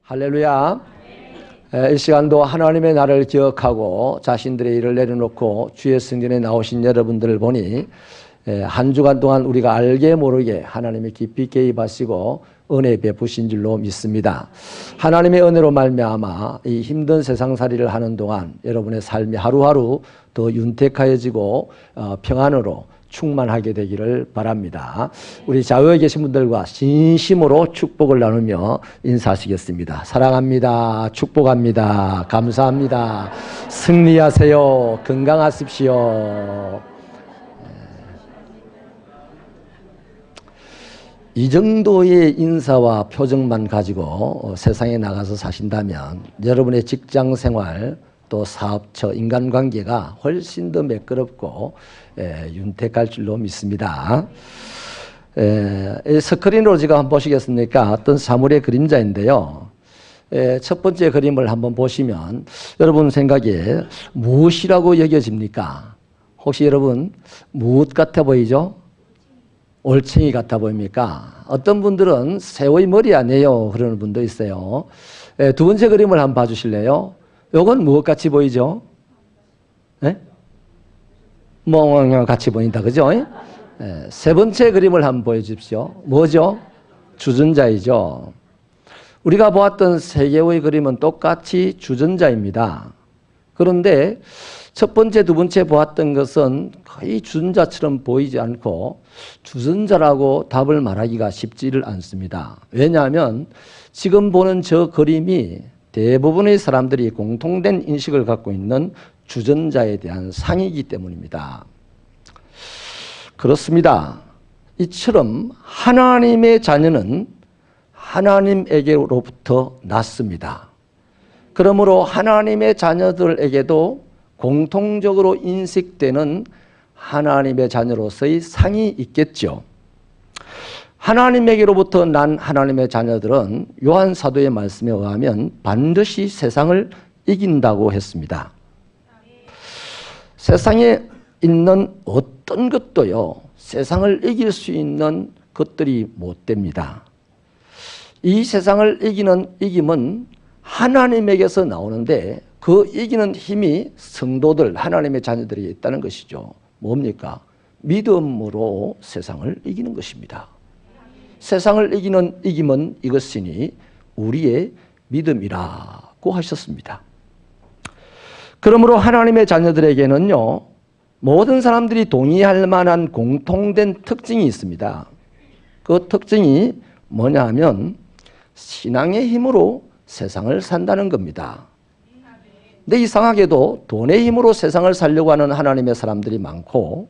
할렐루야. 이 시간도 하나님의 나라를 기억하고 자신들의 일을 내려놓고 주의 승전에 나오신 여러분들을 보니 한 주간 동안 우리가 알게 모르게 하나님이 깊이 개입하시고 은혜 베푸신 줄로 믿습니다. 하나님의 은혜로 말미암아 이 힘든 세상살이를 하는 동안 여러분의 삶이 하루하루 더 윤택하여지고 평안으로 충만하게 되기를 바랍니다. 우리 좌우에 계신 분들과 진심으로 축복을 나누며 인사하시겠습니다. 사랑합니다. 축복합니다. 감사합니다. 승리하세요. 건강하십시오. 이 정도의 인사와 표정만 가지고 세상에 나가서 사신다면 여러분의 직장 생활 또 사업처 인간관계가 훨씬 더 매끄럽고 윤택할 줄로 믿습니다. 스크린으로 지금 한번 보시겠습니까? 어떤 사물의 그림자인데요. 첫 번째 그림을 한번 보시면 여러분 생각에 무엇이라고 여겨집니까? 혹시 여러분 무엇 같아 보이죠? 올챙이 같아 보입니까? 어떤 분들은 새의 머리 아니에요 그러는 분도 있어요. 두 번째 그림을 한번 봐주실래요? 요건 무엇 같이 보이죠? 네? 멍 같이 보인다, 그죠? 세 번째 그림을 한번 보여주십시오. 뭐죠? 주전자이죠. 우리가 보았던 세 개의 그림은 똑같이 주전자입니다. 그런데 첫 번째, 두 번째 보았던 것은 거의 주전자처럼 보이지 않고 주전자라고 답을 말하기가 쉽지를 않습니다. 왜냐하면 지금 보는 저 그림이 대부분의 사람들이 공통된 인식을 갖고 있는 주전자에 대한 상이기 때문입니다. 그렇습니다. 이처럼 하나님의 자녀는 하나님에게로부터 났습니다. 그러므로 하나님의 자녀들에게도 공통적으로 인식되는 하나님의 자녀로서의 상이 있겠죠. 하나님에게로부터 난 하나님의 자녀들은 요한 사도의 말씀에 의하면 반드시 세상을 이긴다고 했습니다. 세상에 있는 어떤 것도요, 세상을 이길 수 있는 것들이 못 됩니다. 이 세상을 이기는 이김은 하나님에게서 나오는데 그 이기는 힘이 성도들, 하나님의 자녀들이 있다는 것이죠. 뭡니까? 믿음으로 세상을 이기는 것입니다. 세상을 이기는 이김은 이것이니 우리의 믿음이라고 하셨습니다. 그러므로 하나님의 자녀들에게는요, 모든 사람들이 동의할 만한 공통된 특징이 있습니다. 그 특징이 뭐냐 하면 신앙의 힘으로 세상을 산다는 겁니다. 근데 이상하게도 돈의 힘으로 세상을 살려고 하는 하나님의 사람들이 많고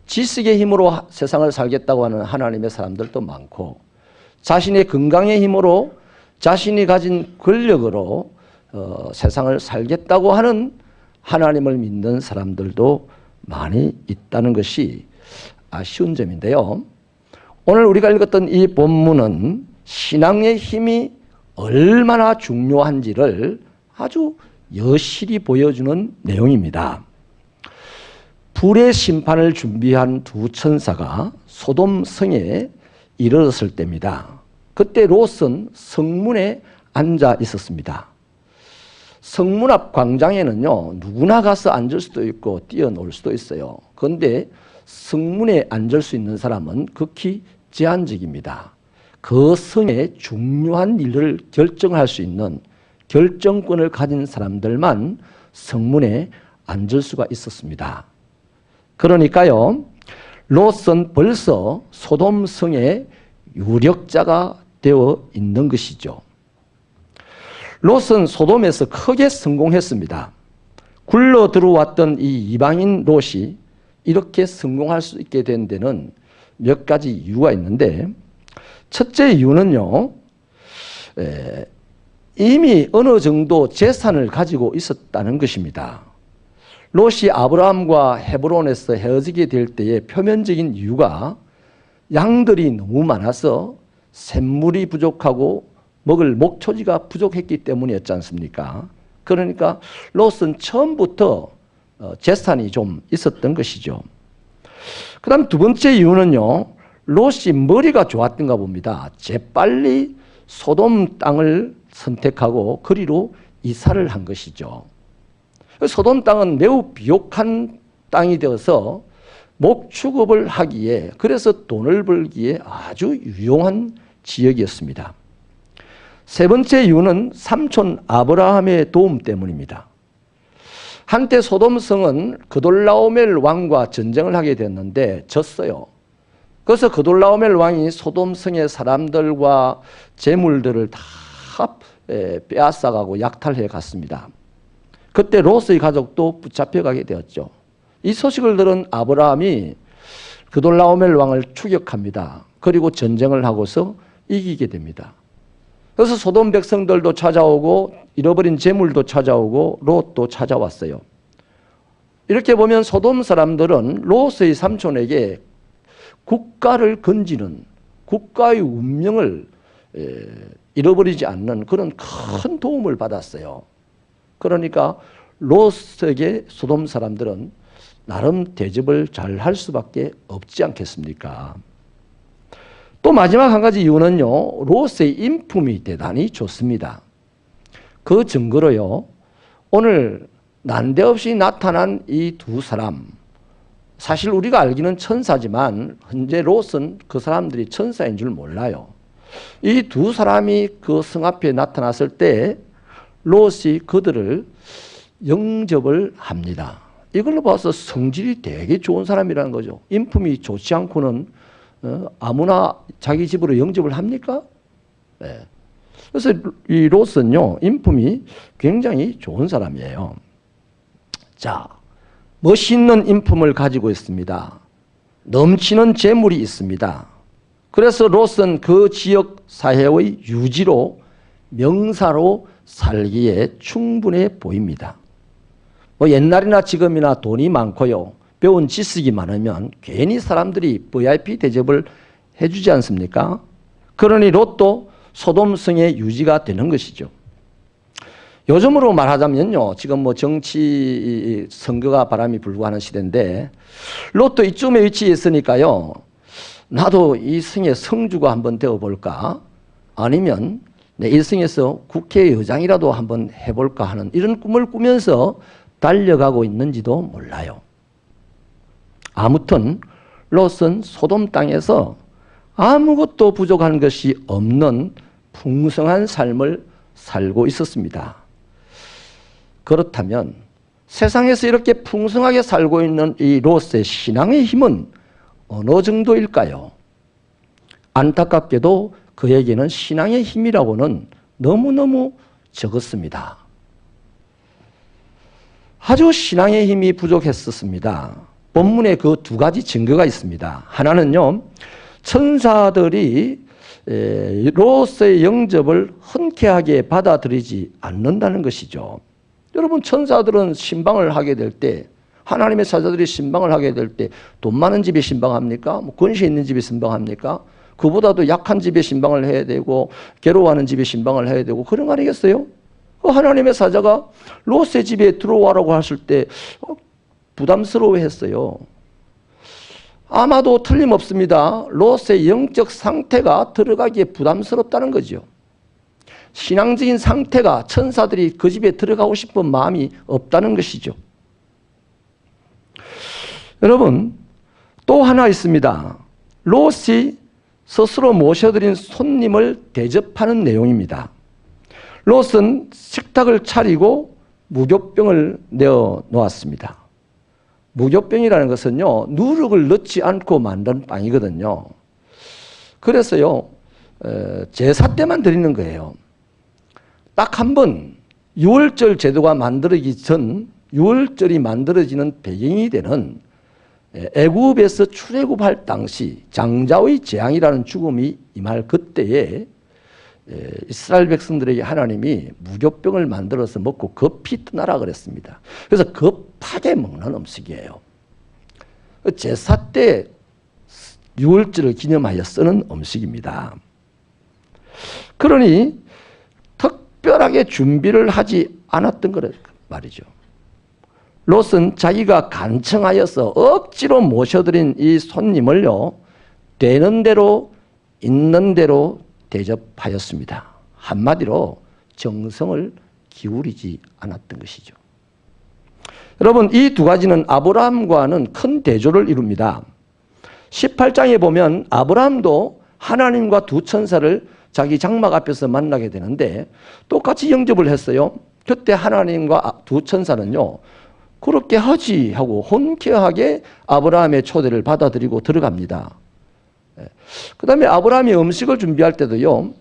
지식의 힘으로 세상을 살겠다고 하는 하나님의 사람들도 많고 자신의 건강의 힘으로 자신이 가진 권력으로 세상을 살겠다고 하는 하나님을 믿는 사람들도 많이 있다는 것이 아쉬운 점인데요. 오늘 우리가 읽었던 이 본문은 신앙의 힘이 얼마나 중요한지를 아주 여실히 보여주는 내용입니다. 불의 심판을 준비한 두 천사가 소돔 성에 이르렀을 때입니다. 그때 롯은 성문에 앉아 있었습니다. 성문 앞 광장에는요, 누구나 가서 앉을 수도 있고 뛰어놀 수도 있어요. 그런데 성문에 앉을 수 있는 사람은 극히 제한적입니다. 그 성의 중요한 일을 결정할 수 있는 결정권을 가진 사람들만 성문에 앉을 수가 있었습니다. 그러니까요, 롯은 벌써 소돔 성의 유력자가 되어 있는 것이죠. 롯은 소돔에서 크게 성공했습니다. 굴러 들어왔던 이 이방인 롯이 이렇게 성공할 수 있게 된 데는 몇 가지 이유가 있는데, 첫째 이유는요, 이미 어느 정도 재산을 가지고 있었다는 것입니다. 롯이 아브라함과 헤브론에서 헤어지게 될 때의 표면적인 이유가 양들이 너무 많아서 샘물이 부족하고 먹을 목초지가 부족했기 때문이었지 않습니까? 그러니까 롯은 처음부터 재산이 좀 있었던 것이죠. 그 다음 두 번째 이유는요, 롯이 머리가 좋았던가 봅니다. 재빨리 소돔 땅을 선택하고 그리로 이사를 한 것이죠. 소돔 땅은 매우 비옥한 땅이 되어서 목축업을 하기에, 그래서 돈을 벌기에 아주 유용한 지역이었습니다. 세 번째 이유는 삼촌 아브라함의 도움 때문입니다. 한때 소돔성은 그돌라오멜 왕과 전쟁을 하게 됐는데 졌어요. 그래서 그돌라오멜 왕이 소돔성의 사람들과 재물들을 다 빼앗아가고 약탈해 갔습니다. 그때 롯의 가족도 붙잡혀가게 되었죠. 이 소식을 들은 아브라함이 그돌라오멜 왕을 추격합니다. 그리고 전쟁을 하고서 이기게 됩니다. 그래서 소돔 백성들도 찾아오고 잃어버린 재물도 찾아오고 롯도 찾아왔어요. 이렇게 보면 소돔 사람들은 롯의 삼촌에게 국가를 건지는, 국가의 운명을 잃어버리지 않는 그런 큰 도움을 받았어요. 그러니까 롯에게 소돔 사람들은 나름 대접을 잘 할 수밖에 없지 않겠습니까? 또 마지막 한 가지 이유는요, 롯의 인품이 대단히 좋습니다. 그 증거로요, 오늘 난데없이 나타난 이 두 사람, 사실 우리가 알기는 천사지만 현재 롯은 그 사람들이 천사인 줄 몰라요. 이 두 사람이 그 성 앞에 나타났을 때 롯이 그들을 영접을 합니다. 이걸로 봐서 성질이 되게 좋은 사람이라는 거죠. 인품이 좋지 않고는 아무나 자기 집으로 영접을 합니까? 네. 그래서 이 롯은요, 인품이 굉장히 좋은 사람이에요. 자, 멋있는 인품을 가지고 있습니다. 넘치는 재물이 있습니다. 그래서 롯은 그 지역 사회의 유지로, 명사로 살기에 충분해 보입니다. 뭐 옛날이나 지금이나 돈이 많고요, 배운 지식이 많으면 괜히 사람들이 VIP 대접을 해주지 않습니까? 그러니 롯도 소돔성의 유지가 되는 것이죠. 요즘으로 말하자면요, 지금 뭐 정치 선거가 바람이 불고 하는 시대인데 롯도 이쯤에 위치해 있으니까요, 나도 이 성의 성주가 한번 되어볼까, 아니면 내 일성에서 국회의장이라도 한번 해볼까 하는 이런 꿈을 꾸면서 달려가고 있는지도 몰라요. 아무튼 롯은 소돔 땅에서 아무것도 부족한 것이 없는 풍성한 삶을 살고 있었습니다. 그렇다면 세상에서 이렇게 풍성하게 살고 있는 이 롯의 신앙의 힘은 어느 정도일까요? 안타깝게도 그에게는 신앙의 힘이라고는 너무너무 적었습니다. 아주 신앙의 힘이 부족했었습니다. 본문에 그 두 가지 증거가 있습니다. 하나는요, 천사들이 롯의 영접을 흔쾌하게 받아들이지 않는다는 것이죠. 여러분, 천사들은 신방을 하게 될 때, 하나님의 사자들이 신방을 하게 될 때 돈 많은 집에 신방합니까? 뭐 권세 있는 집에 신방합니까? 그보다도 약한 집에 신방을 해야 되고 괴로워하는 집에 신방을 해야 되고 그런 거 아니겠어요? 하나님의 사자가 롯의 집에 들어와라고 하실 때 부담스러워했어요. 아마도 틀림없습니다. 롯의 영적 상태가 들어가기에 부담스럽다는 거죠. 신앙적인 상태가, 천사들이 그 집에 들어가고 싶은 마음이 없다는 것이죠. 여러분, 또 하나 있습니다. 롯이 스스로 모셔드린 손님을 대접하는 내용입니다. 롯은 식탁을 차리고 무교병을 내어 놓았습니다. 무교병이라는 것은요, 누룩을 넣지 않고 만든 빵이거든요. 그래서요, 제사 때만 드리는 거예요. 딱 한 번 유월절 제도가 만들어지기 전, 유월절이 만들어지는 배경이 되는 애굽에서 출애굽할 당시 장자의 재앙이라는 죽음이 임할 그때에 이스라엘 백성들에게 하나님이 무교병을 만들어서 먹고 급히 떠나라 그랬습니다. 그래서 급하게 먹는 음식이에요. 제사 때 유월절을 기념하여 쓰는 음식입니다. 그러니 특별하게 준비를 하지 않았던 거란 말이죠. 롯은 자기가 간청하여서 억지로 모셔드린 이 손님을요, 되는 대로 있는 대로 대접하였습니다. 한마디로 정성을 기울이지 않았던 것이죠. 여러분, 이 두 가지는 아브라함과는 큰 대조를 이룹니다. 18장에 보면 아브라함도 하나님과 두 천사를 자기 장막 앞에서 만나게 되는데 똑같이 영접을 했어요. 그때 하나님과 두 천사는요, 그렇게 하지 하고 흔쾌하게 아브라함의 초대를 받아들이고 들어갑니다. 그 다음에 아브라함이 음식을 준비할 때도요,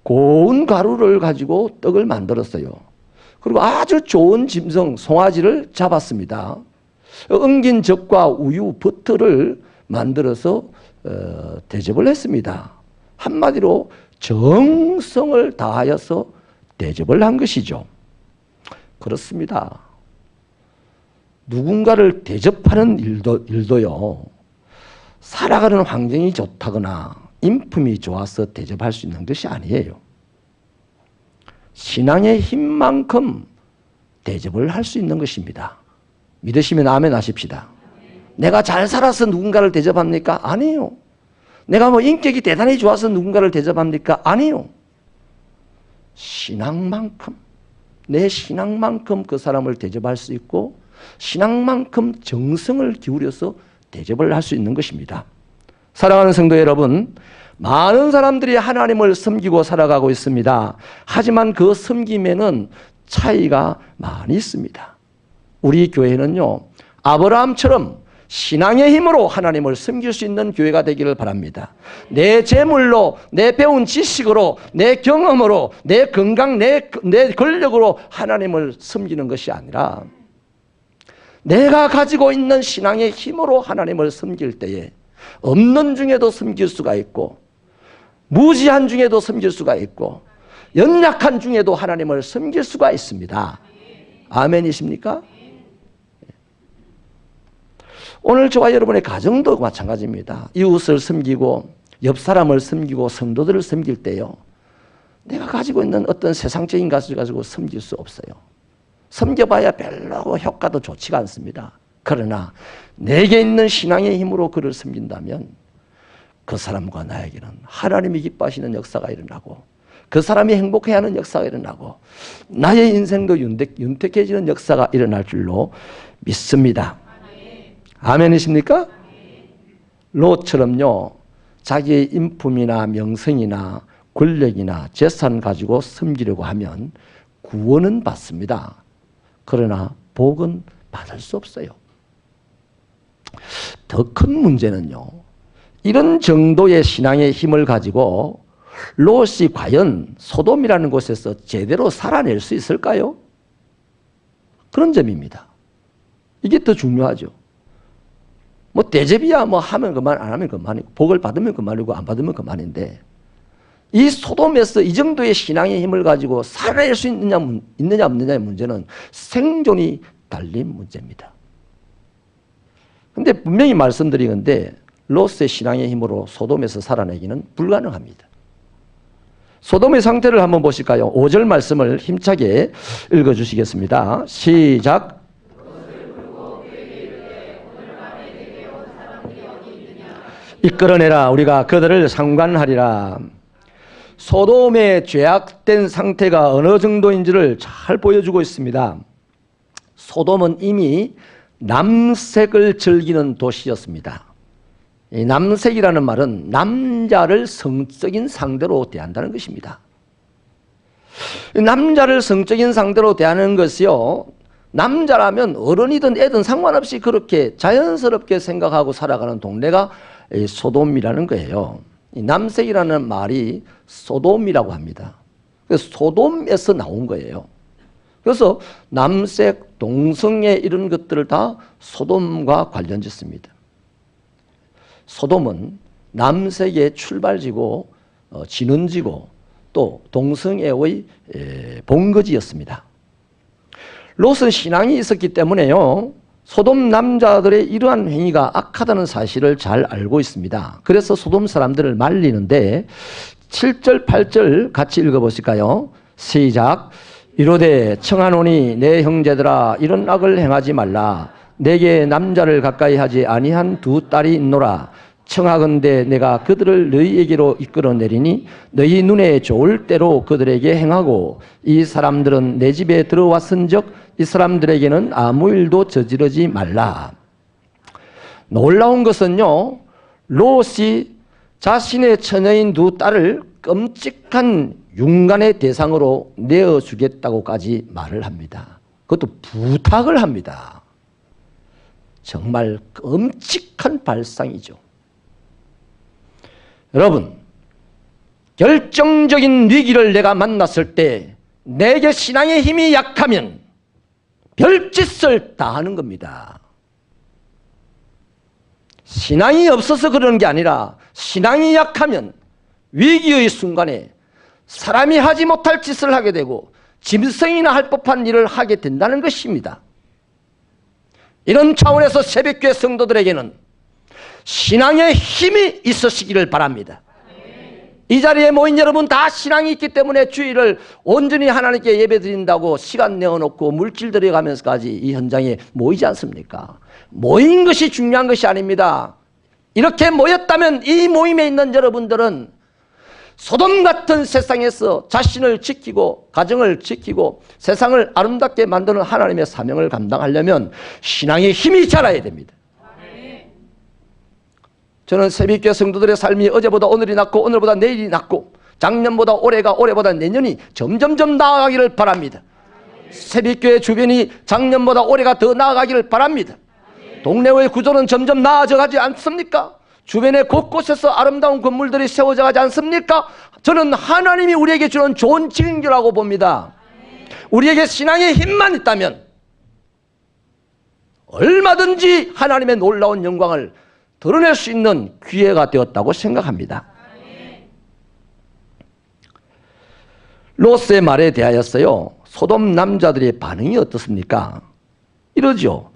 고운 가루를 가지고 떡을 만들었어요. 그리고 아주 좋은 짐승 송아지를 잡았습니다. 엉긴 젖과 우유, 버터를 만들어서 대접을 했습니다. 한마디로 정성을 다하여서 대접을 한 것이죠. 그렇습니다. 누군가를 대접하는 일도요, 살아가는 환경이 좋다거나 인품이 좋아서 대접할 수 있는 것이 아니에요. 신앙의 힘만큼 대접을 할 수 있는 것입니다. 믿으시면 아멘 하십시다. 내가 잘 살아서 누군가를 대접합니까? 아니에요. 내가 뭐 인격이 대단히 좋아서 누군가를 대접합니까? 아니에요. 신앙만큼, 내 신앙만큼 그 사람을 대접할 수 있고 신앙만큼 정성을 기울여서 대접을 할 수 있는 것입니다. 사랑하는 성도 여러분, 많은 사람들이 하나님을 섬기고 살아가고 있습니다. 하지만 그 섬김에는 차이가 많이 있습니다. 우리 교회는요, 아브라함처럼 신앙의 힘으로 하나님을 섬길 수 있는 교회가 되기를 바랍니다. 내 재물로, 내 배운 지식으로, 내 경험으로, 내 건강, 내 권력으로 하나님을 섬기는 것이 아니라 내가 가지고 있는 신앙의 힘으로 하나님을 섬길 때에 없는 중에도 섬길 수가 있고 무지한 중에도 섬길 수가 있고 연약한 중에도 하나님을 섬길 수가 있습니다. 아멘이십니까? 오늘 저와 여러분의 가정도 마찬가지입니다. 이웃을 섬기고 옆 사람을 섬기고 성도들을 섬길 때요, 내가 가지고 있는 어떤 세상적인 것을 가지고 섬길 수 없어요. 섬겨봐야 별로 효과도 좋지가 않습니다. 그러나 내게 있는 신앙의 힘으로 그를 섬긴다면 그 사람과 나에게는 하나님이 기뻐하시는 역사가 일어나고 그 사람이 행복해하는 역사가 일어나고 나의 인생도 윤택해지는 역사가 일어날 줄로 믿습니다. 아멘이십니까? 롯처럼요, 자기의 인품이나 명성이나 권력이나 재산 가지고 섬기려고 하면 구원은 받습니다. 그러나 복은 받을 수 없어요. 더 큰 문제는요, 이런 정도의 신앙의 힘을 가지고 롯이 과연 소돔이라는 곳에서 제대로 살아낼 수 있을까요? 그런 점입니다. 이게 더 중요하죠. 뭐 대접이야 뭐 하면 그만, 안 하면 그만이고 복을 받으면 그만이고 안 받으면 그만인데 이 소돔에서 이 정도의 신앙의 힘을 가지고 살아낼 수 있느냐 없느냐의 문제는 생존이 달린 문제입니다. 그런데 분명히 말씀드리는데 롯의 신앙의 힘으로 소돔에서 살아내기는 불가능합니다. 소돔의 상태를 한번 보실까요? 5절 말씀을 힘차게 읽어주시겠습니다. 시작. 이끌어내라, 우리가 그들을 상관하리라. 소돔의 죄악된 상태가 어느 정도인지를 잘 보여주고 있습니다. 소돔은 이미 남색을 즐기는 도시였습니다. 이 남색이라는 말은 남자를 성적인 상대로 대한다는 것입니다. 남자를 성적인 상대로 대하는 것이요, 남자라면 어른이든 애든 상관없이 그렇게 자연스럽게 생각하고 살아가는 동네가 소돔이라는 거예요. 이 남색이라는 말이 소돔이라고 합니다. 그래서 소돔에서 나온 거예요. 그래서 남색, 동성애 이런 것들을 다 소돔과 관련 짓습니다. 소돔은 남색의 출발지고 진원지고 또 동성애의 본거지였습니다. 롯은 신앙이 있었기 때문에요, 소돔 남자들의 이러한 행위가 악하다는 사실을 잘 알고 있습니다. 그래서 소돔 사람들을 말리는데 7절, 8절 같이 읽어보실까요? 시작. 이르되 청하노니 내 형제들아, 이런 악을 행하지 말라. 내게 남자를 가까이 하지 아니한 두 딸이 있노라. 청하건대 내가 그들을 너희에게로 이끌어내리니 너희 눈에 좋을 대로 그들에게 행하고 이 사람들은 내 집에 들어왔은즉 이 사람들에게는 아무 일도 저지르지 말라. 놀라운 것은요, 롯이 자신의 처녀인 두 딸을 끔찍한 윤간의 대상으로 내어주겠다고까지 말을 합니다. 그것도 부탁을 합니다. 정말 끔찍한 발상이죠. 여러분, 결정적인 위기를 내가 만났을 때 내게 신앙의 힘이 약하면 별짓을 다 하는 겁니다. 신앙이 없어서 그러는 게 아니라 신앙이 약하면 위기의 순간에 사람이 하지 못할 짓을 하게 되고 짐승이나 할 법한 일을 하게 된다는 것입니다. 이런 차원에서 새벽교회 성도들에게는 신앙의 힘이 있으시기를 바랍니다. 이 자리에 모인 여러분 다 신앙이 있기 때문에 주일을 온전히 하나님께 예배드린다고 시간 내어놓고 물질 들여가면서까지 이 현장에 모이지 않습니까? 모인 것이 중요한 것이 아닙니다. 이렇게 모였다면 이 모임에 있는 여러분들은 소돔 같은 세상에서 자신을 지키고 가정을 지키고 세상을 아름답게 만드는 하나님의 사명을 감당하려면 신앙의 힘이 자라야 됩니다. 저는 새벽교회 성도들의 삶이 어제보다 오늘이 낫고 오늘보다 내일이 낫고 작년보다 올해가 올해보다 내년이 점점점 나아가기를 바랍니다. 새벽교회 주변이 작년보다 올해가 더 나아가기를 바랍니다. 동네의 구조는 점점 나아져 가지 않습니까? 주변에 곳곳에서 아름다운 건물들이 세워져 가지 않습니까? 저는 하나님이 우리에게 주는 좋은 징조라고 봅니다. 우리에게 신앙의 힘만 있다면 얼마든지 하나님의 놀라운 영광을 드러낼 수 있는 기회가 되었다고 생각합니다. 롯의 말에 대하여서요, 소돔 남자들의 반응이 어떻습니까? 이러죠.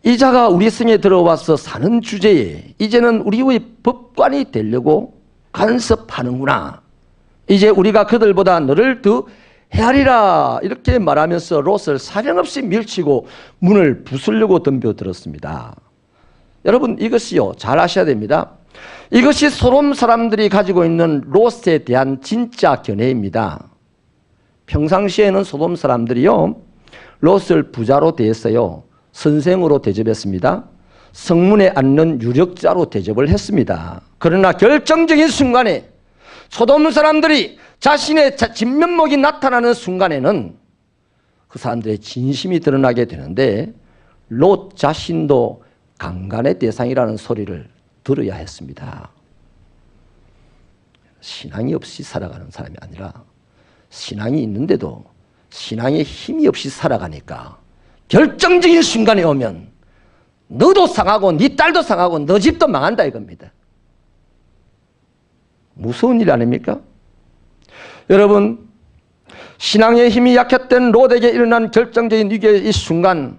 이 자가 우리 성에 들어와서 사는 주제에 이제는 우리의 법관이 되려고 간섭하는구나. 이제 우리가 그들보다 너를 더 헤아리라. 이렇게 말하면서 롯을 사정없이 밀치고 문을 부수려고 덤벼들었습니다. 여러분, 이것이요, 잘 아셔야 됩니다. 이것이 소돔 사람들이 가지고 있는 롯에 대한 진짜 견해입니다. 평상시에는 소돔 사람들이요, 롯을 부자로 대했어요. 선생으로 대접했습니다. 성문에 앉는 유력자로 대접을 했습니다. 그러나 결정적인 순간에 소돔 사람들이 자신의 진면목이 나타나는 순간에는 그 사람들의 진심이 드러나게 되는데 롯 자신도 강간의 대상이라는 소리를 들어야 했습니다. 신앙이 없이 살아가는 사람이 아니라 신앙이 있는데도 신앙의 힘이 없이 살아가니까 결정적인 순간에 오면 너도 상하고 네 딸도 상하고 너 집도 망한다 이겁니다. 무서운 일 아닙니까? 여러분, 신앙의 힘이 약했던 롯에게 일어난 결정적인 위기의 이 순간,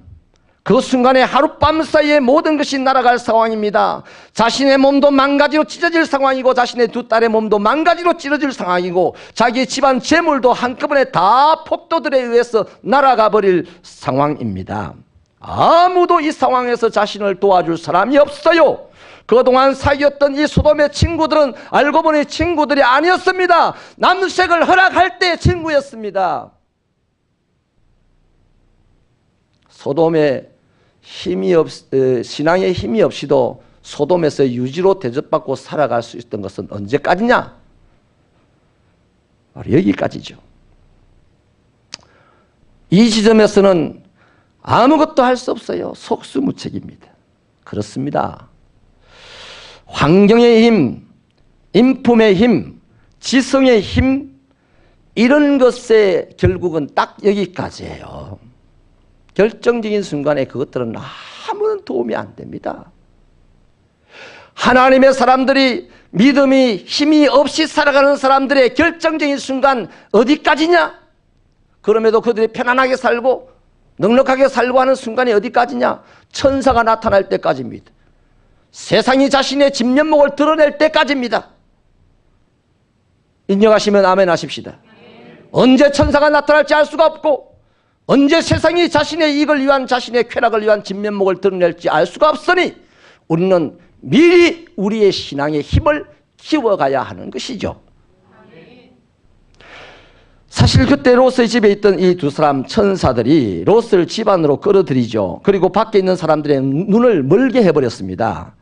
그 순간에 하룻밤 사이에 모든 것이 날아갈 상황입니다. 자신의 몸도 망가지로 찢어질 상황이고 자신의 두 딸의 몸도 망가지로 찢어질 상황이고 자기 집안 재물도 한꺼번에 다 폭도들에 의해서 날아가 버릴 상황입니다. 아무도 이 상황에서 자신을 도와줄 사람이 없어요. 그동안 사귀었던 이 소돔의 친구들은 알고 보니 친구들이 아니었습니다. 남색을 허락할 때 친구였습니다. 소돔의 신앙의 힘이 없이도 소돔에서 유지로 대접받고 살아갈 수 있었던 것은 언제까지냐? 바로 여기까지죠. 이 지점에서는 아무것도 할 수 없어요. 속수무책입니다. 그렇습니다. 환경의 힘, 인품의 힘, 지성의 힘, 이런 것에 결국은 딱 여기까지예요. 결정적인 순간에 그것들은 아무런 도움이 안 됩니다. 하나님의 사람들이 믿음이 힘이 없이 살아가는 사람들의 결정적인 순간 어디까지냐? 그럼에도 그들이 편안하게 살고 넉넉하게 살고 하는 순간이 어디까지냐? 천사가 나타날 때까지입니다. 세상이 자신의 진면목을 드러낼 때까지입니다. 인정하시면 아멘 하십시다. 언제 천사가 나타날지 알 수가 없고 언제 세상이 자신의 이익을 위한 자신의 쾌락을 위한 진면목을 드러낼지 알 수가 없으니 우리는 미리 우리의 신앙의 힘을 키워가야 하는 것이죠. 사실 그때 롯의 집에 있던 이 두 사람 천사들이 롯을 집 안으로 끌어들이죠. 그리고 밖에 있는 사람들의 눈을 멀게 해버렸습니다.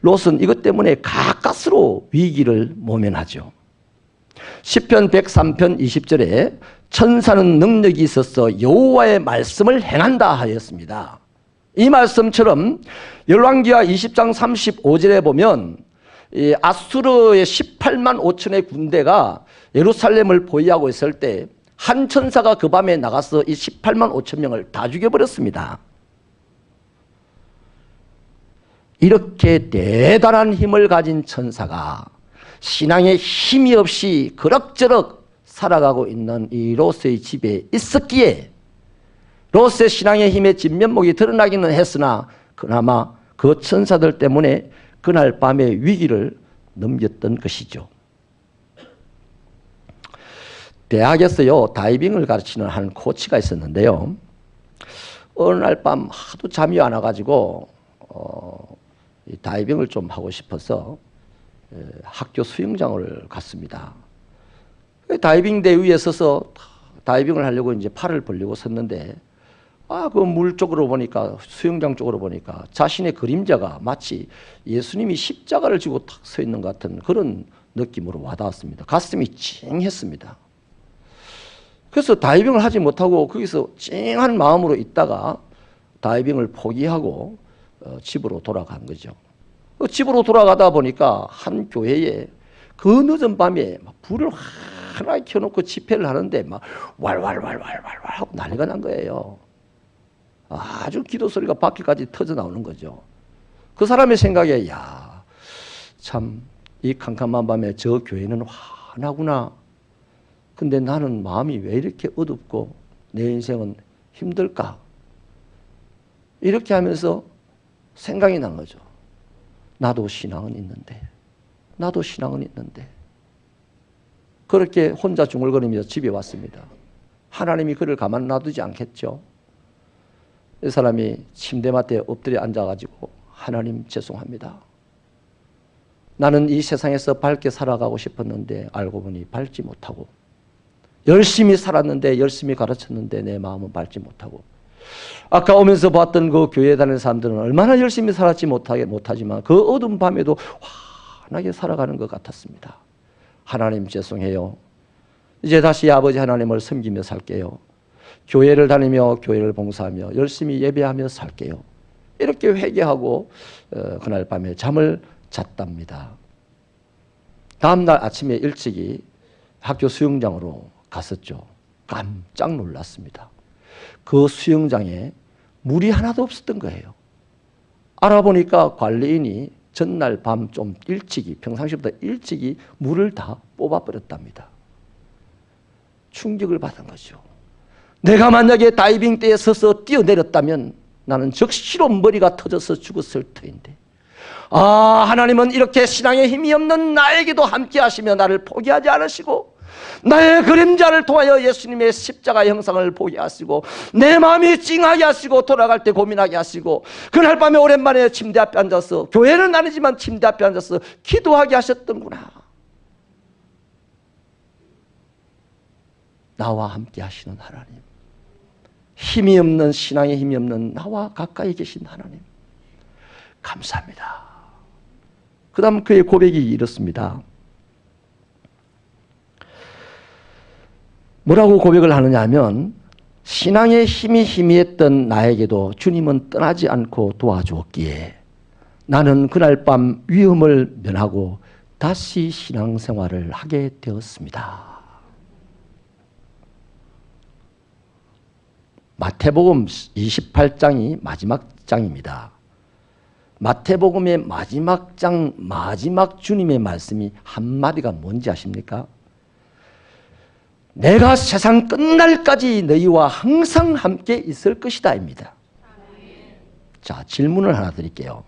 롯은 이것 때문에 가까스로 위기를 모면하죠. 시편 103편 20절에 천사는 능력이 있어서 여호와의 말씀을 행한다 하였습니다. 이 말씀처럼 열왕기하 20장 35절에 보면 이 아수르의 18만 5천의 군대가 예루살렘을 보위하고 있을 때 한 천사가 그 밤에 나가서 이 18만 5천 명을 다 죽여버렸습니다. 이렇게 대단한 힘을 가진 천사가 신앙에 힘이 없이 그럭저럭 살아가고 있는 이 롯의 집에 있었기에 롯의 신앙의 힘의 진면목이 드러나기는 했으나 그나마 그 천사들 때문에 그날 밤에 위기를 넘겼던 것이죠. 대학에서요 다이빙을 가르치는 한 코치가 있었는데요. 어느 날 밤 하도 잠이 안 와가지고 다이빙을 좀 하고 싶어서 학교 수영장을 갔습니다. 다이빙 대 위에 서서 다이빙을 하려고 이제 팔을 벌리고 섰는데 그 물 쪽으로 보니까 수영장 쪽으로 보니까 자신의 그림자가 마치 예수님이 십자가를 지고 탁 서 있는 것 같은 그런 느낌으로 와닿았습니다. 가슴이 찡했습니다. 그래서 다이빙을 하지 못하고 거기서 찡한 마음으로 있다가 다이빙을 포기하고 집으로 돌아간 거죠. 집으로 돌아가다 보니까 한 교회에 그 늦은 밤에 불을 하나 켜놓고 집회를 하는데 막 왈왈왈왈왈 하고 난리가 난 거예요. 아주 기도 소리가 밖에까지 터져 나오는 거죠. 그 사람의 생각에 참 이 캄캄한 밤에 저 교회는 환하구나. 근데 나는 마음이 왜 이렇게 어둡고 내 인생은 힘들까? 이렇게 하면서 생각이 난 거죠. 나도 신앙은 있는데. 그렇게 혼자 중얼거리면서 집에 왔습니다. 하나님이 그를 가만 놔두지 않겠죠. 이 사람이 침대맡에 엎드려 앉아가지고 하나님 죄송합니다. 나는 이 세상에서 밝게 살아가고 싶었는데 알고 보니 밝지 못하고 열심히 살았는데 열심히 가르쳤는데 내 마음은 밝지 못하고 아까 오면서 봤던 그 교회에 다니는 사람들은 얼마나 열심히 살았지 못하지만 그 어두운 밤에도 환하게 살아가는 것 같았습니다. 하나님 죄송해요. 이제 다시 아버지 하나님을 섬기며 살게요. 교회를 다니며 교회를 봉사하며 열심히 예배하며 살게요. 이렇게 회개하고 그날 밤에 잠을 잤답니다. 다음날 아침에 일찍이 학교 수영장으로 갔었죠. 깜짝 놀랐습니다. 그 수영장에 물이 하나도 없었던 거예요. 알아보니까 관리인이 전날 밤 좀 일찍이 평상시보다 일찍이 물을 다 뽑아버렸답니다. 충격을 받은 거죠. 내가 만약에 다이빙 때에 서서 뛰어내렸다면 나는 적시로 머리가 터져서 죽었을 터인데 하나님은 이렇게 신앙에 힘이 없는 나에게도 함께 하시며 나를 포기하지 않으시고 나의 그림자를 통하여 예수님의 십자가 형상을 보게 하시고 내 마음이 찡하게 하시고 돌아갈 때 고민하게 하시고 그날 밤에 오랜만에 침대 앞에 앉아서 교회는 아니지만 침대 앞에 앉아서 기도하게 하셨던구나. 나와 함께 하시는 하나님, 힘이 없는 신앙에 힘이 없는 나와 가까이 계신 하나님 감사합니다. 그 다음 그의 고백이 이렇습니다. 뭐라고 고백을 하느냐 하면 신앙의 힘이 희미했던 나에게도 주님은 떠나지 않고 도와주었기에 나는 그날 밤 위험을 면하고 다시 신앙생활을 하게 되었습니다. 마태복음 28장이 마지막 장입니다. 마태복음의 마지막 장 마지막 주님의 말씀이 한마디가 뭔지 아십니까? 내가 세상 끝날까지 너희와 항상 함께 있을 것이다 입니다. 자, 질문을 하나 드릴게요.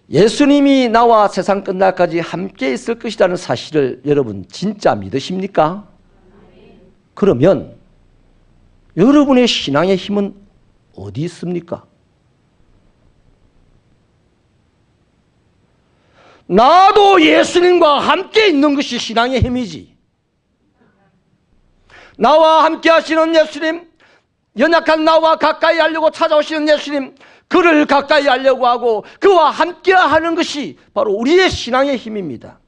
예수님이 나와 세상 끝날까지 함께 있을 것이라는 사실을 여러분 진짜 믿으십니까? 그러면 여러분의 신앙의 힘은 어디 있습니까? 나도 예수님과 함께 있는 것이 신앙의 힘이지. 나와 함께 하시는 예수님, 연약한 나와 가까이 하려고 찾아오시는 예수님, 그를 가까이 하려고 하고 그와 함께 하는 것이 바로 우리의 신앙의 힘입니다.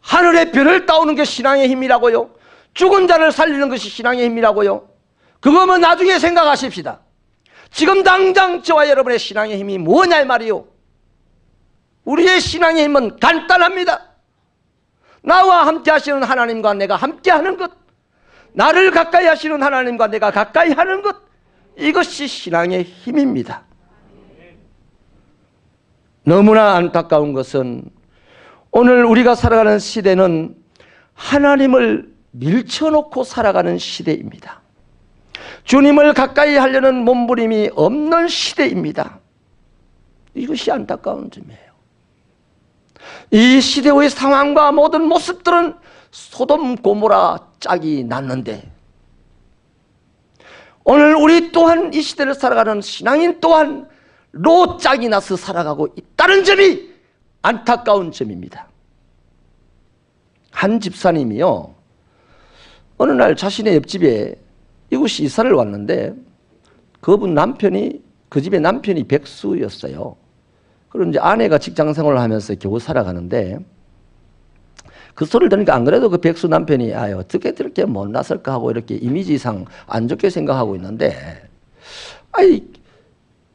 하늘의 별을 따오는 게 신앙의 힘이라고요. 죽은 자를 살리는 것이 신앙의 힘이라고요. 그거면 나중에 생각하십시다. 지금 당장 저와 여러분의 신앙의 힘이 뭐냐 이 말이요. 우리의 신앙의 힘은 간단합니다. 나와 함께 하시는 하나님과 내가 함께 하는 것, 나를 가까이 하시는 하나님과 내가 가까이 하는 것, 이것이 신앙의 힘입니다. 너무나 안타까운 것은 오늘 우리가 살아가는 시대는 하나님을 밀쳐놓고 살아가는 시대입니다. 주님을 가까이 하려는 몸부림이 없는 시대입니다. 이것이 안타까운 점이에요. 이 시대의 상황과 모든 모습들은 소돔 고모라 짝이 났는데, 오늘 우리 또한 이 시대를 살아가는 신앙인 또한 롯 짝이 나서 살아가고 있다는 점이 안타까운 점입니다. 한 집사님이요, 어느 날 자신의 옆집에 이웃이 이사를 왔는데 그분 남편이, 그 집의 남편이 백수였어요. 그리고 이제 아내가 직장 생활을 하면서 겨우 살아가는데, 그 소리를 들으니까 안 그래도 그 백수 남편이 어떻게 저렇게 못났을까 하고 이렇게 이미지상 안 좋게 생각하고 있는데,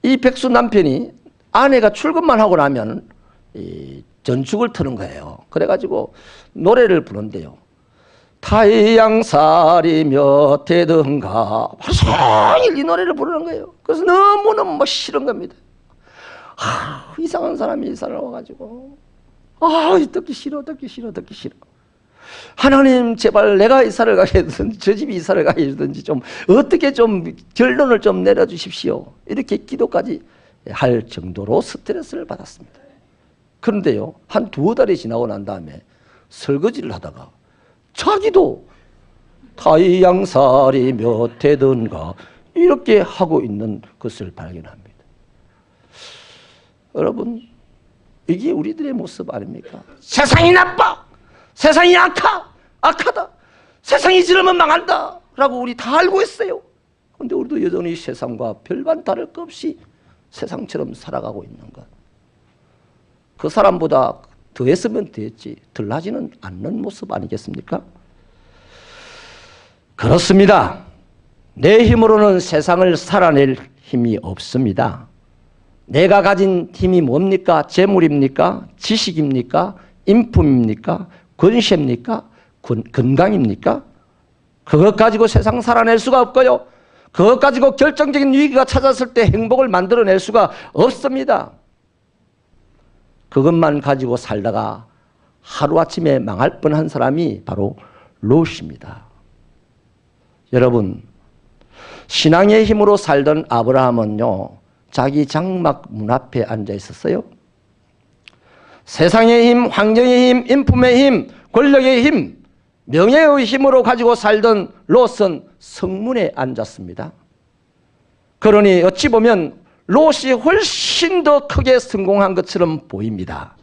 이 백수 남편이 아내가 출근만 하고 나면 이 전축을 트는 거예요. 그래가지고 노래를 부른대요. 타이양살이 몇 해든가, 하루 종일 이 노래를 부르는 거예요. 그래서 너무너무 싫은 겁니다. 이상한 사람이 이사를 와가지고 듣기 싫어. 하나님 제발 내가 이사를 가게 해주든지 저 집이 이사를 가게 해주든지 좀 어떻게 좀 결론을 좀 내려주십시오. 이렇게 기도까지 할 정도로 스트레스를 받았습니다. 그런데요, 한 두어 달이 지나고 난 다음에 설거지를 하다가 자기도 타이양살이 몇 해든가 이렇게 하고 있는 것을 발견합니다. 여러분, 이게 우리들의 모습 아닙니까? 세상이 나빠, 세상이 악하다, 세상이 저러면 망한다 라고 우리 다 알고 있어요. 그런데 우리도 여전히 세상과 별반 다를 것 없이 세상처럼 살아가고 있는 것, 그 사람보다 더 했으면 됐지 덜 나지는 않는 모습 아니겠습니까? 그렇습니다. 내 힘으로는 세상을 살아낼 힘이 없습니다. 내가 가진 힘이 뭡니까? 재물입니까? 지식입니까? 인품입니까? 권세입니까? 건강입니까? 그것 가지고 세상 살아낼 수가 없고요, 그것 가지고 결정적인 위기가 찾았을 때 행복을 만들어낼 수가 없습니다. 그것만 가지고 살다가 하루아침에 망할 뻔한 사람이 바로 롯입니다. 여러분, 신앙의 힘으로 살던 아브라함은요, 자기 장막 문 앞에 앉아 있었어요. 세상의 힘, 환경의 힘, 인품의 힘, 권력의 힘, 명예의 힘으로 가지고 살던 롯은 성문에 앉았습니다. 그러니 어찌 보면 롯이 훨씬 더 크게 성공한 것처럼 보입니다.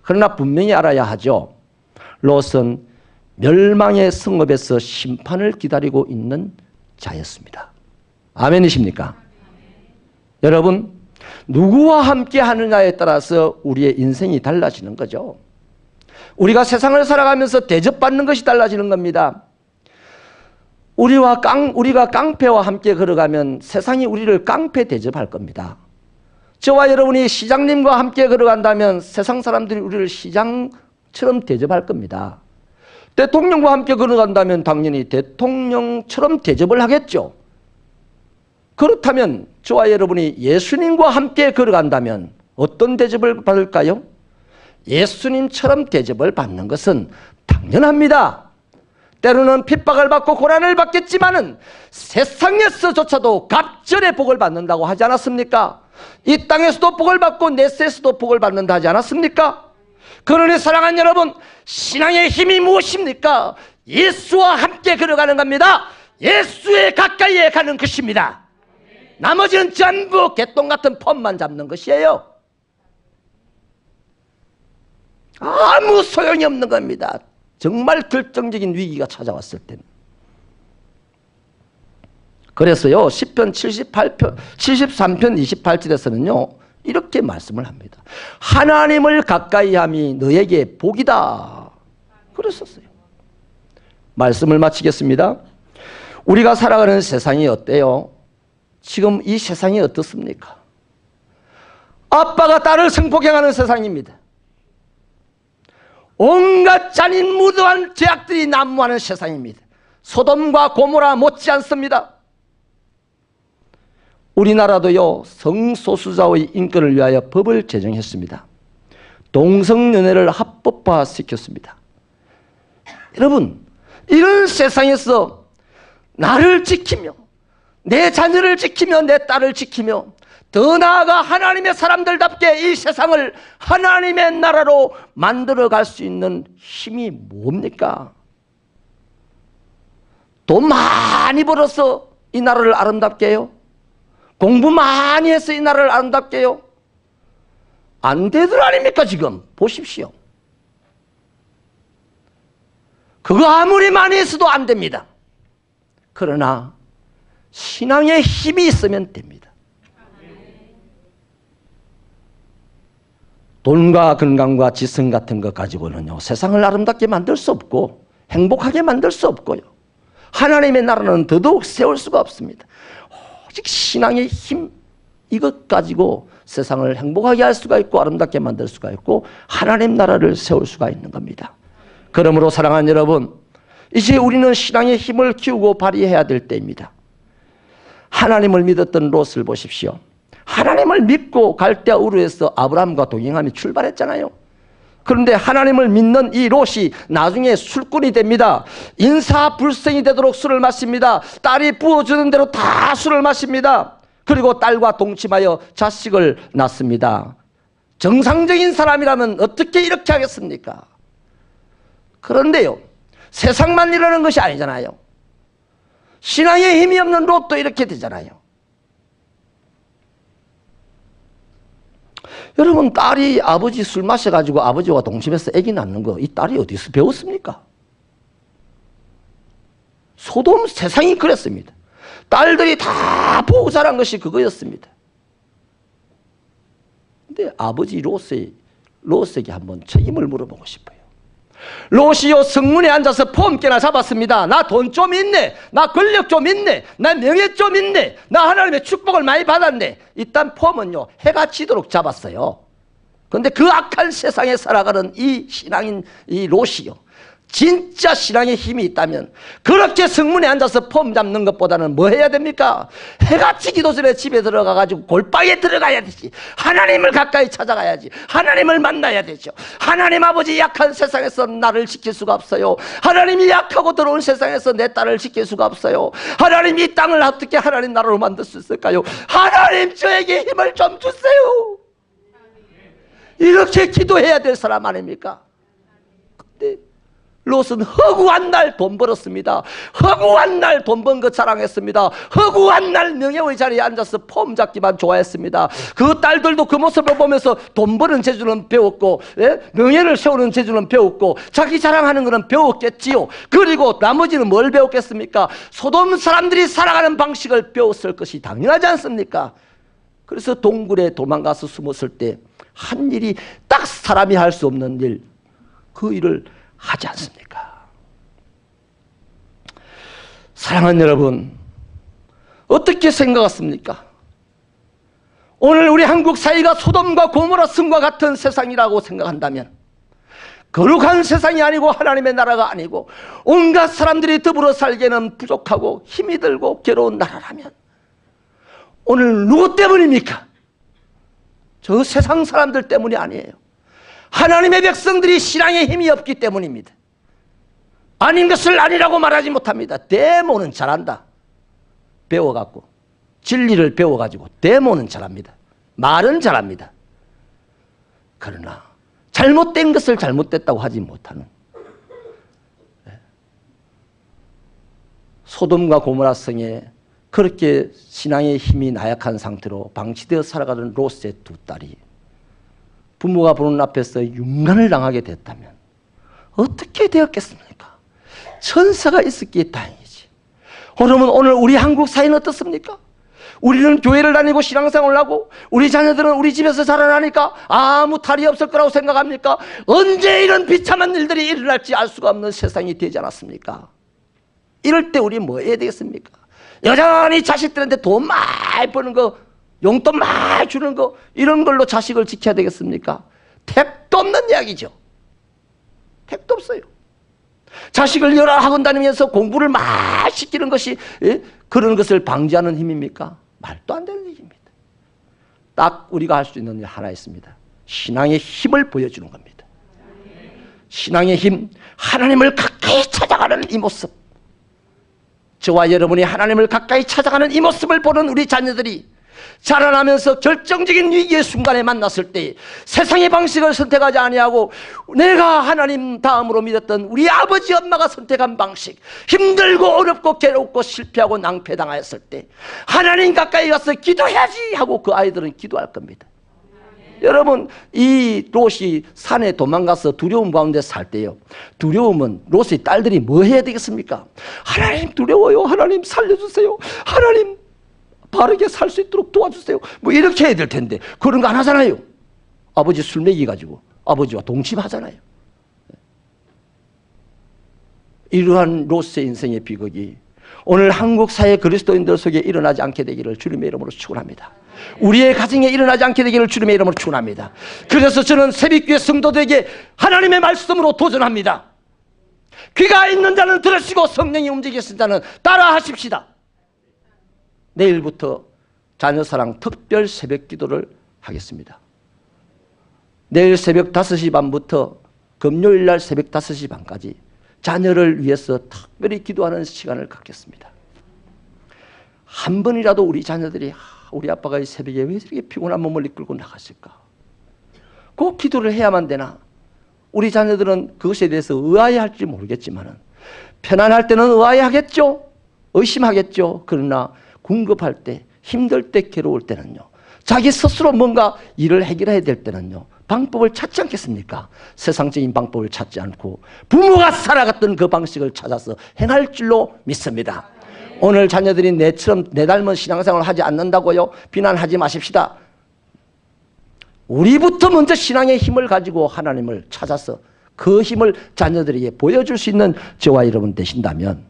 그러나 분명히 알아야 하죠. 롯은 멸망의 성읍에서 심판을 기다리고 있는 자였습니다. 아멘이십니까? 여러분, 누구와 함께 하느냐에 따라서 우리의 인생이 달라지는 거죠. 우리가 세상을 살아가면서 대접받는 것이 달라지는 겁니다. 우리가 깡패와 함께 걸어가면 세상이 우리를 깡패 대접할 겁니다. 저와 여러분이 시장님과 함께 걸어간다면 세상 사람들이 우리를 시장처럼 대접할 겁니다. 대통령과 함께 걸어간다면 당연히 대통령처럼 대접을 하겠죠. 그렇다면 저와 여러분이 예수님과 함께 걸어간다면 어떤 대접을 받을까요? 예수님처럼 대접을 받는 것은 당연합니다. 때로는 핍박을 받고 고난을 받겠지만은 세상에서조차도 갑절의 복을 받는다고 하지 않았습니까? 이 땅에서도 복을 받고 넷세에서도 복을 받는다 하지 않았습니까? 그러니 사랑하는 여러분, 신앙의 힘이 무엇입니까? 예수와 함께 걸어가는 겁니다. 예수에 가까이에 가는 것입니다. 나머지는 전부 개똥 같은 폼만 잡는 것이에요. 아무 소용이 없는 겁니다. 정말 결정적인 위기가 찾아왔을 때는. 그래서요, 시편 73편 28절에서는요, 이렇게 말씀을 합니다. 하나님을 가까이함이 너에게 복이다. 그랬었어요. 말씀을 마치겠습니다. 우리가 살아가는 세상이 어때요? 지금 이 세상이 어떻습니까? 아빠가 딸을 성폭행하는 세상입니다. 온갖 잔인 무도한 죄악들이 난무하는 세상입니다. 소돔과 고모라 못지 않습니다. 우리나라도요, 성소수자의 인권을 위하여 법을 제정했습니다. 동성연애를 합법화시켰습니다. 여러분, 이런 세상에서 나를 지키며 내 자녀를 지키며 내 딸을 지키며 더 나아가 하나님의 사람들답게 이 세상을 하나님의 나라로 만들어갈 수 있는 힘이 뭡니까? 돈 많이 벌어서 이 나라를 아름답게 해요? 공부 많이 해서 이 나라를 아름답게 해요? 안 되들 아닙니까 지금? 보십시오. 그거 아무리 많이 했어도 안 됩니다. 그러나 신앙의 힘이 있으면 됩니다. 돈과 건강과 지성 같은 것 가지고는요, 세상을 아름답게 만들 수 없고 행복하게 만들 수 없고요, 하나님의 나라는 더더욱 세울 수가 없습니다. 오직 신앙의 힘, 이것 가지고 세상을 행복하게 할 수가 있고 아름답게 만들 수가 있고 하나님 나라를 세울 수가 있는 겁니다. 그러므로 사랑하는 여러분, 이제 우리는 신앙의 힘을 키우고 발휘해야 될 때입니다. 하나님을 믿었던 롯을 보십시오. 하나님을 믿고 갈대우르에서 아브라함과 동행하며 출발했잖아요. 그런데 하나님을 믿는 이 롯이 나중에 술꾼이 됩니다. 인사불성이 되도록 술을 마십니다. 딸이 부어주는 대로 다 술을 마십니다. 그리고 딸과 동침하여 자식을 낳습니다. 정상적인 사람이라면 어떻게 이렇게 하겠습니까? 그런데요, 세상만 이러는 것이 아니잖아요. 신앙에 힘이 없는 롯도 이렇게 되잖아요. 여러분, 딸이 아버지 술 마셔가지고 아버지와 동침해서 아기 낳는 거, 이 딸이 어디서 배웠습니까? 소돔 세상이 그랬습니다. 딸들이 다 보고 자란 것이 그거였습니다. 근데 아버지 롯에게 한번 책임을 물어보고 싶어요. 롯이요, 성문에 앉아서 폼 깨나 잡았습니다. 나 돈 좀 있네, 나 권력 좀 있네, 나 명예 좀 있네, 나 하나님의 축복을 많이 받았네. 일단 폼은요, 해가 지도록 잡았어요. 그런데 그 악한 세상에 살아가는 이 신앙인 이 롯이요, 진짜 신앙의 힘이 있다면 그렇게 성문에 앉아서 폼 잡는 것보다는 뭐 해야 됩니까? 해가 지기도 전에 집에 들어가가지고 골방에 들어가야 되지. 하나님을 가까이 찾아가야지. 하나님을 만나야 되죠. 하나님 아버지, 약한 세상에서 나를 지킬 수가 없어요. 하나님이 약하고 더러운 세상에서 내 딸을 지킬 수가 없어요. 하나님, 이 땅을 어떻게 하나님 나라로 만들 수 있을까요? 하나님, 저에게 힘을 좀 주세요. 이렇게 기도해야 될 사람 아닙니까? 근데 롯은 허구한 날 돈 벌었습니다. 허구한 날 돈 번 거 자랑했습니다. 허구한 날 명예의 자리에 앉아서 폼 잡기만 좋아했습니다. 그 딸들도 그 모습을 보면서 돈 버는 재주는 배웠고, 명예를 세우는 재주는 배웠고, 자기 자랑하는 것은 배웠겠지요. 그리고 나머지는 뭘 배웠겠습니까? 소돔 사람들이 살아가는 방식을 배웠을 것이 당연하지 않습니까? 그래서 동굴에 도망가서 숨었을 때 한 일이 딱 사람이 할 수 없는 일, 그 일을 하지 않습니까? 사랑하는 여러분, 어떻게 생각하십니까? 오늘 우리 한국 사회가 소돔과 고모라 성과 같은 세상이라고 생각한다면, 거룩한 세상이 아니고 하나님의 나라가 아니고 온갖 사람들이 더불어 살기에는 부족하고 힘이 들고 괴로운 나라라면 오늘 누구 때문입니까? 저 세상 사람들 때문이 아니에요. 하나님의 백성들이 신앙에 힘이 없기 때문입니다. 아닌 것을 아니라고 말하지 못합니다. 데모는 잘한다. 배워갖고, 진리를 배워가지고 데모는 잘합니다. 말은 잘합니다. 그러나 잘못된 것을 잘못됐다고 하지 못하는, 소돔과 고모라 성에 그렇게 신앙의 힘이 나약한 상태로 방치되어 살아가는 롯의 두 딸이 부모가 보는 앞에서 윤간을 당하게 됐다면 어떻게 되었겠습니까? 천사가 있었기에 다행이지. 그러면 오늘 우리 한국 사회는 어떻습니까? 우리는 교회를 다니고 신앙생활을 하고 우리 자녀들은 우리 집에서 자라나니까 아무 탈이 없을 거라고 생각합니까? 언제 이런 비참한 일들이 일어날지 알 수가 없는 세상이 되지 않았습니까? 이럴 때 우리 뭐 해야 되겠습니까? 여전히 자식들한테 돈 많이 버는 거, 용돈 많이 주는 거, 이런 걸로 자식을 지켜야 되겠습니까? 택도 없는 이야기죠. 택도 없어요. 자식을 여러 학원 다니면서 공부를 많이 시키는 것이 그런 것을 방지하는 힘입니까? 말도 안 되는 얘기입니다. 딱 우리가 할 수 있는 일 하나 있습니다. 신앙의 힘을 보여주는 겁니다. 신앙의 힘, 하나님을 가까이 찾아가는 이 모습. 저와 여러분이 하나님을 가까이 찾아가는 이 모습을 보는 우리 자녀들이 자라나면서 결정적인 위기의 순간에 만났을 때 세상의 방식을 선택하지 아니하고 내가 하나님 다음으로 믿었던 우리 아버지 엄마가 선택한 방식, 힘들고 어렵고 괴롭고 실패하고 낭패당하였을 때 하나님 가까이 가서 기도해야지 하고 그 아이들은 기도할 겁니다. 여러분, 이 롯이 산에 도망가서 두려움 가운데 살 때요, 두려움은 롯의 딸들이 뭐 해야 되겠습니까? 하나님 두려워요, 하나님 살려주세요, 하나님 바르게 살 수 있도록 도와주세요, 뭐 이렇게 해야 될 텐데 그런 거 안 하잖아요. 아버지 술 먹여가지고 아버지와 동침하잖아요. 이러한 롯의 인생의 비극이 오늘 한국 사회 그리스도인들 속에 일어나지 않게 되기를 주님의 이름으로 축원합니다. 우리의 가정에 일어나지 않게 되기를 주님의 이름으로 축원합니다. 그래서 저는 새벽교회 성도들에게 하나님의 말씀으로 도전합니다. 귀가 있는 자는 들으시고 성령이 움직이신 자는 따라하십시다. 내일부터 자녀사랑 특별 새벽 기도를 하겠습니다. 내일 새벽 5시 반부터 금요일날 새벽 5시 반까지 자녀를 위해서 특별히 기도하는 시간을 갖겠습니다. 한 번이라도 우리 자녀들이 우리 아빠가 이 새벽에 왜 이렇게 피곤한 몸을 이끌고 나갔을까? 꼭 기도를 해야만 되나? 우리 자녀들은 그것에 대해서 의아해할지 모르겠지만 편안할 때는 의아해하겠죠. 의심하겠죠. 그러나 궁급할 때, 힘들 때, 괴로울 때는요, 자기 스스로 뭔가 일을 해결해야 될 때는요, 방법을 찾지 않겠습니까? 세상적인 방법을 찾지 않고 부모가 살아갔던 그 방식을 찾아서 행할 줄로 믿습니다. 오늘 자녀들이 내처럼 내 닮은 신앙생활을 하지 않는다고요? 비난하지 마십시다. 우리부터 먼저 신앙의 힘을 가지고 하나님을 찾아서 그 힘을 자녀들에게 보여줄 수 있는 저와 여러분 되신다면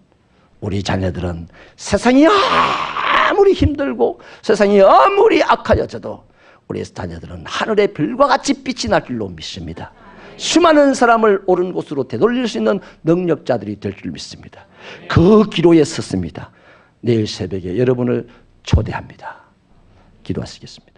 우리 자녀들은 세상이 아무리 힘들고 세상이 아무리 악하여져도 우리 자녀들은 하늘의 별과 같이 빛이 날 줄로 믿습니다. 수많은 사람을 옳은 곳으로 되돌릴 수 있는 능력자들이 될 줄 믿습니다. 그 기로에 섰습니다. 내일 새벽에 여러분을 초대합니다. 기도하시겠습니다.